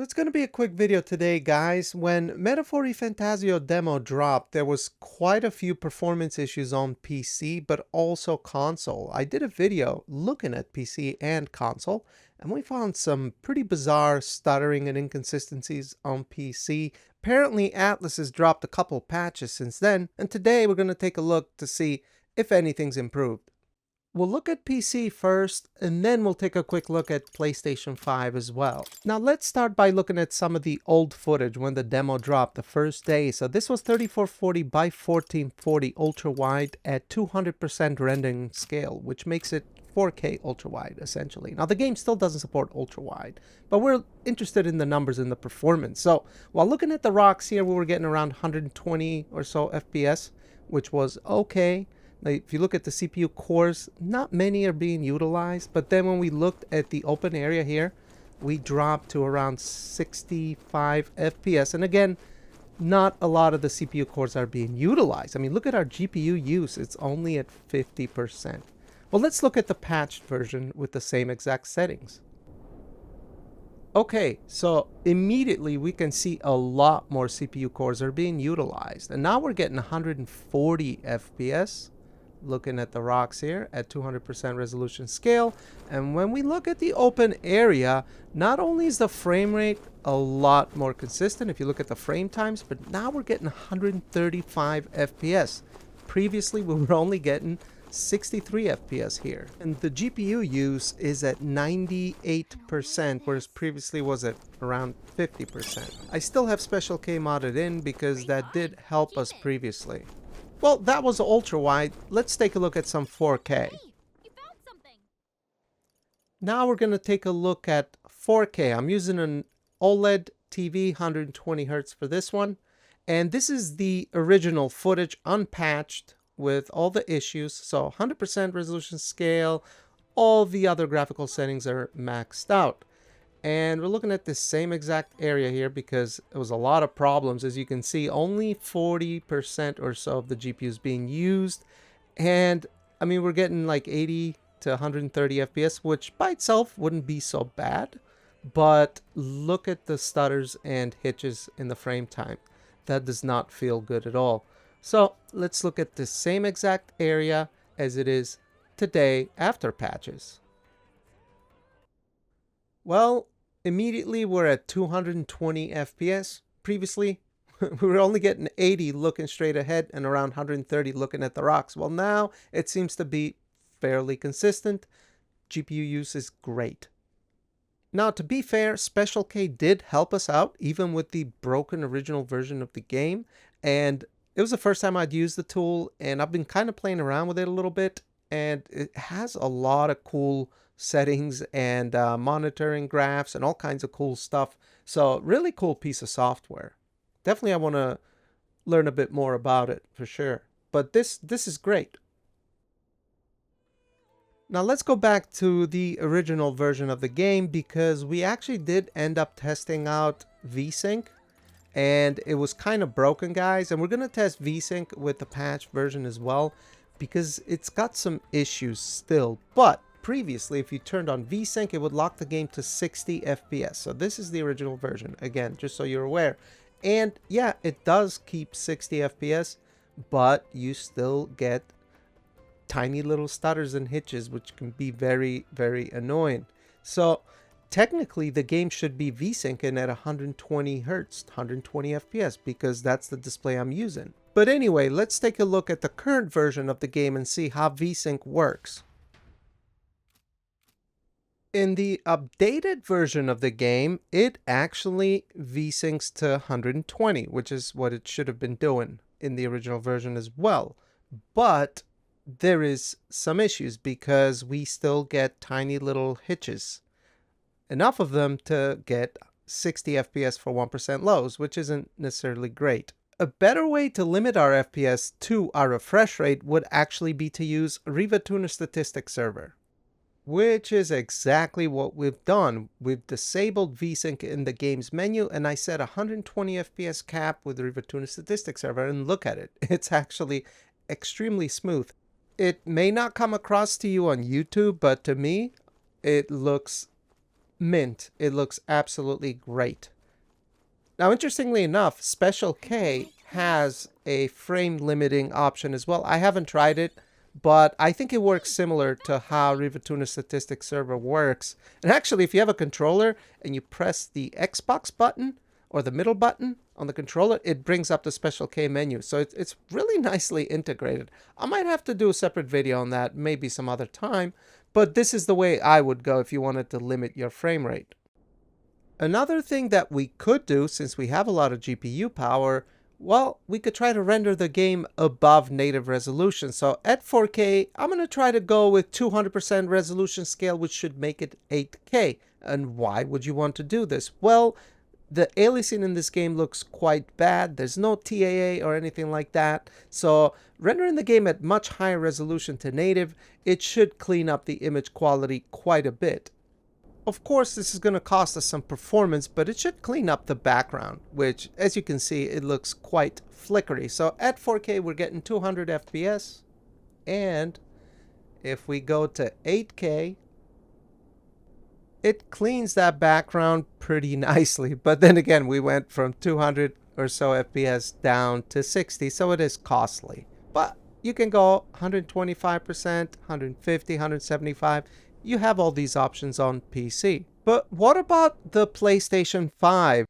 It's going to be a quick video today, guys. When Metaphor Refantazio demo dropped, there was quite a few performance issues on PC, but also console. I did a video looking at PC and console, and we found some pretty bizarre stuttering and inconsistencies on PC. Apparently, Atlas has dropped a couple patches since then, and today we're going to take a look to see if anything's improved. We'll look at PC first, and then we'll take a quick look at PlayStation 5 as well. Now let's start by looking at some of the old footage when the demo dropped the first day. So this was 3440 by 1440 ultra wide at 200% rendering scale, which makes it 4K ultra wide essentially. Now the game still doesn't support ultra wide, but we're interested in the numbers and the performance. So while looking at the rocks here, we were getting around 120 or so FPS, which was okay. Now, if you look at the CPU cores, not many are being utilized, but then when we looked at the open area here, we dropped to around 65 FPS. And again, not a lot of the CPU cores are being utilized. I mean, look at our GPU use. It's only at 50%. Well, let's look at the patched version with the same exact settings. Okay, so immediately we can see a lot more CPU cores are being utilized. And now we're getting 140 FPS. Looking at the rocks here at 200% resolution scale. And when we look at the open area, not only is the frame rate a lot more consistent if you look at the frame times, but now we're getting 135 FPS. Previously, we were only getting 63 FPS here. And the GPU use is at 98%, whereas previously was at around 50%. I still have Special K modded in because that did help us previously. Well, that was ultra wide. Let's take a look at some 4K. Hey, you found something. Now we're going to take a look at 4K. I'm using an OLED TV, 120 Hz for this one. And this is the original footage, unpatched with all the issues. So 100% resolution scale. All the other graphical settings are maxed out. And we're looking at the same exact area here because it was a lot of problems. As you can see, only 40% or so of the GPU is being used. And I mean, we're getting like 80 to 130 FPS, which by itself wouldn't be so bad. But look at the stutters and hitches in the frame time. That does not feel good at all. So let's look at the same exact area as it is today after patches. Well, immediately we're at 220 FPS. Previously, we were only getting 80 looking straight ahead and around 130 looking at the rocks. Well, now it seems to be fairly consistent. GPU use is great. Now, to be fair, Special K did help us out, even with the broken original version of the game. And it was the first time I'd used the tool, and I've been kind of playing around with it a little bit. And it has a lot of cool settings and monitoring graphs and all kinds of cool stuff. So really cool piece of software. Definitely I want to learn a bit more about it for sure. But this is great. Now let's go back to the original version of the game because we actually did end up testing out VSync. And it was kind of broken, guys. And we're going to test VSync with the patch version as well because it's got some issues still. But previously, if you turned on VSync, it would lock the game to 60 FPS. So this is the original version, again, just so you're aware. And yeah, it does keep 60 FPS, but you still get tiny little stutters and hitches, which can be very, very annoying. So technically, the game should be VSyncing at 120 Hz, 120 FPS, because that's the display I'm using. But anyway, let's take a look at the current version of the game and see how VSync works. In the updated version of the game, it actually VSyncs to 120, which is what it should have been doing in the original version as well. But there is some issues because we still get tiny little hitches. Enough of them to get 60 FPS for 1% lows, which isn't necessarily great. A better way to limit our FPS to our refresh rate would actually be to use Riva Tuner Statistics Server, which is exactly what we've done. We've disabled VSync in the game's menu, and I set 120 FPS cap with Riva Tuner Statistics Server, and look at it. It's actually extremely smooth. It may not come across to you on YouTube, but to me, it looks mint. It looks absolutely great. Now, interestingly enough, Special K has a frame limiting option as well. I haven't tried it, but I think it works similar to how Rivatuna Statistics Server works. And actually, if you have a controller and you press the Xbox button or the middle button on the controller, it brings up the Special K menu. So it's really nicely integrated. I might have to do a separate video on that maybe some other time, but this is the way I would go if you wanted to limit your frame rate. Another thing that we could do, since we have a lot of GPU power, well, we could try to render the game above native resolution. So at 4K, I'm going to try to go with 200% resolution scale, which should make it 8K. And why would you want to do this? Well, the aliasing in this game looks quite bad. There's no TAA or anything like that. So rendering the game at much higher resolution to native, it should clean up the image quality quite a bit. Of course, this is going to cost us some performance, but it should clean up the background, which, as you can see, it looks quite flickery. So at 4K, we're getting 200 FPS. And if we go to 8K, it cleans that background pretty nicely. But then again, we went from 200 or so FPS down to 60, so it is costly. But you can go 125%, 150, 175. You have all these options on PC. But what about the PlayStation 5?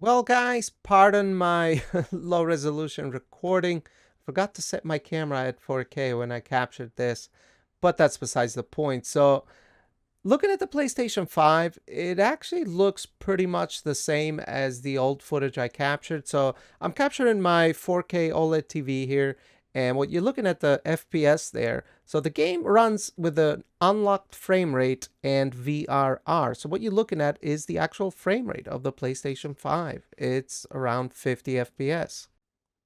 Well, guys, pardon my low resolution recording. Forgot to set my camera at 4K when I captured this, but that's besides the point. So looking at the PlayStation 5, it actually looks pretty much the same as the old footage I captured. So I'm capturing my 4K OLED TV here. And what you're looking at the FPS there, so the game runs with an unlocked frame rate and VRR. So what you're looking at is the actual frame rate of the PlayStation 5. It's around 50 FPS.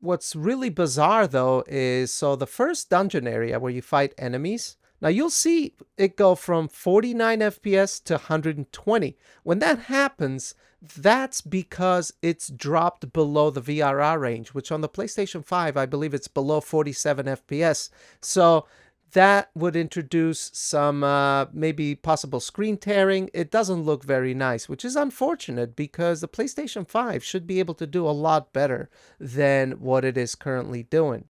What's really bizarre though is, so the first dungeon area where you fight enemies, now you'll see it go from 49 FPS to 120. When that happens, that's because it's dropped below the VRR range, which on the PlayStation 5, I believe it's below 47 FPS. So that would introduce some maybe possible screen tearing. It doesn't look very nice, which is unfortunate because the PlayStation 5 should be able to do a lot better than what it is currently doing.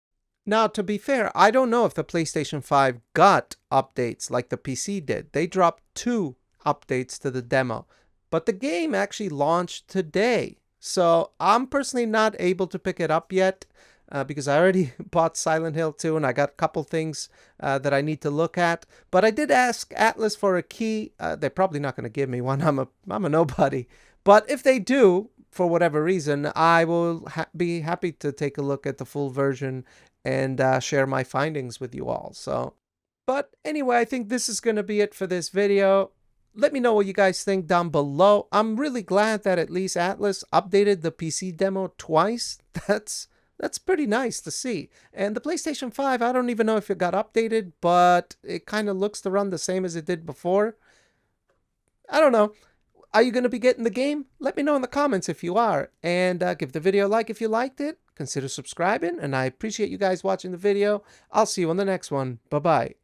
Now, to be fair, I don't know if the PlayStation 5 got updates like the PC did. They dropped 2 updates to the demo. But the game actually launched today. So I'm personally not able to pick it up yet because I already bought Silent Hill 2 and I got a couple things that I need to look at. But I did ask Atlas for a key. They're probably not going to give me one. I'm a nobody. But if they do, for whatever reason, I will be happy to take a look at the full version and share my findings with you all. So, but anyway, I think this is going to be it for this video. Let me know what you guys think down below. I'm really glad that at least Atlas updated the PC demo twice. That's pretty nice to see. And the PlayStation 5, I don't even know if it got updated, but it kind of looks to run the same as it did before. I don't know. Are you going to be getting the game? Let me know in the comments if you are. And give the video a like if you liked it. Consider subscribing. And I appreciate you guys watching the video. I'll see you on the next one. Bye-bye.